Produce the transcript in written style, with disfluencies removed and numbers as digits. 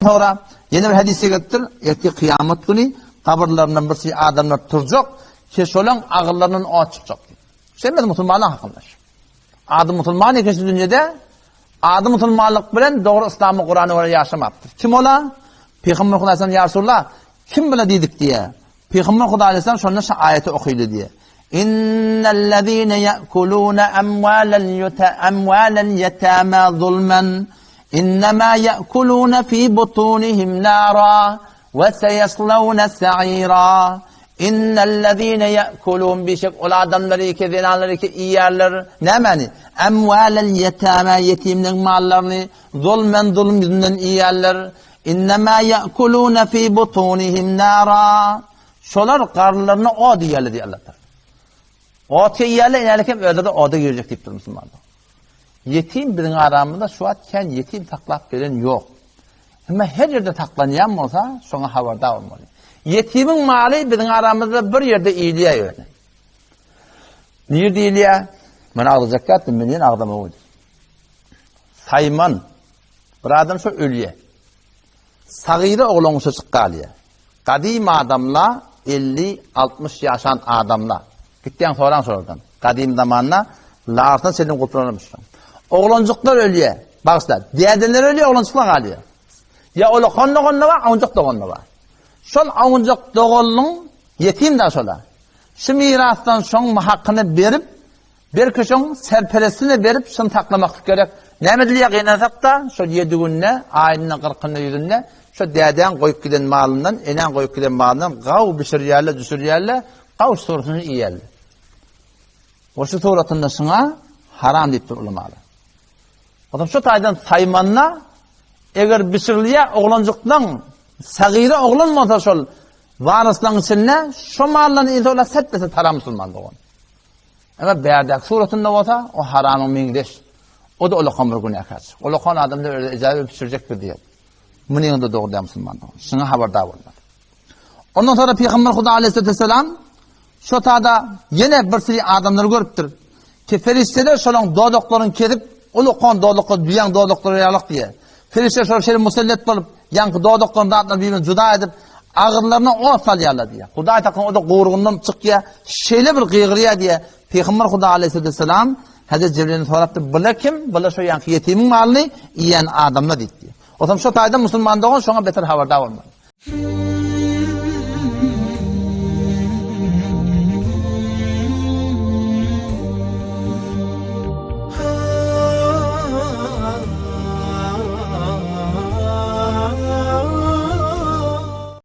Sonra yeni bir hadise getir. Erti kıyamet günü kabirlerinden birisi adamlar turacak. Keşolan ağırlarının o çıkacak. Sen de Müslümanlar hakkında. Adı Müslüman ikisi dünyada adı Müslümanlık bilen doğru İslam'ı Kur'an'ı oraya yaşamaktır. Kim ola? Peygamber Kudu Aleyhisselam ya Resulullah kim bile dedik diye. Peygamber Kudu Aleyhisselam sonra şu ayeti okuydu diye. İnnellezîne ye'kulûne emvâlen yetâmâ zulmen İnnemâ ye'kulûne fî butûnihim nâra ve seyeslûne sa'îrâ. İnnellezîne ye'kulûn bişek o adamları ki zinaları ki iyerler ne mani? Emvâlen yetâmâ yetimlerin mallarını zulüm yüzünden iyerler. İnnemâ ye'kulûne fî butûnihim nâra. Şolar karnlarına o diyerler diye Allah'ta. O tiyerler inerken öyle de o da girecek deyip Müslümanlar. Yetim birin aramında şu atken yetim taklap veren yok. Ama her yerde taklanayan olsa sonra havada olmalı. Yetimin mali bizim aramızda bir yerde iyiliğe öyle. Nerede iyiliğe? Bana ağlayacak yattım, benim ağlama oldu. Sayman, bir adam şu ölüye. Sağıyla oğlunu çıkkaliye. Kadim adamla 50-60 yaşan adamla. Gittiğin soran sorardan. Kadim zamanla lağırtın senin kurtulanamışsın. Oğlancıklar ölüye. Baksana, diğerdenler ölüye, oğlancıklar kalıyor. Ya oğlu konla var, avuncak da konla var. Şol avuncak doğulun yetim de şola. Şu mirastan şon hakkını verip, bir kişinin serperesini verip şunu taklamak gerek. Nemediliye kıynasak da şu 7 günne, ayının 40'ını yüzünde, şu deden koyup giden malından, enen koyup giden malından, gav bişir yerle, düşür yerle, gav sorusunu iyi yerle. O şu suratında şuna haram deyip durulmalı. O da şu taydan saymanla, eğer bişirliye oğlancıktan, Sagire oğlan mı şol varıslan içinde şu mallarını intola setbese haram Müslüman doğun. Ama berdak suratında olsa o haramın mingdeş. O da ola kamır günü akar. Ola kan adamda öyle icabı pişirecektir diye. Bunun yanında doğru Müslüman doğun. Şuna haberdar olmalı. Ondan sonra Peygamber Kudu Aleyhisselam şu tada yine bir sürü adamları görüptür. Ki ferişteler şolun doğduklarını kedip ola kan doğdukları duyan doğdukları yalak diye. Ferişteler şöyle şeyle musallet olup yankı doğduklarını dağıtına birbirini cüda edip ağırlarına o salyarlar diye. Kuday takın o da kuyruğundan çıkıya şeyle bir kıygırıya diye. Peygamber Kuda Aleyhisselam Hazreti Cibril'in soraptı. Bıla kim? Bıla şu yankı yetimin malını yiyen adamla deyip diye. O zaman şu tayda Müslüman doğun şuna beter havardar olmalı.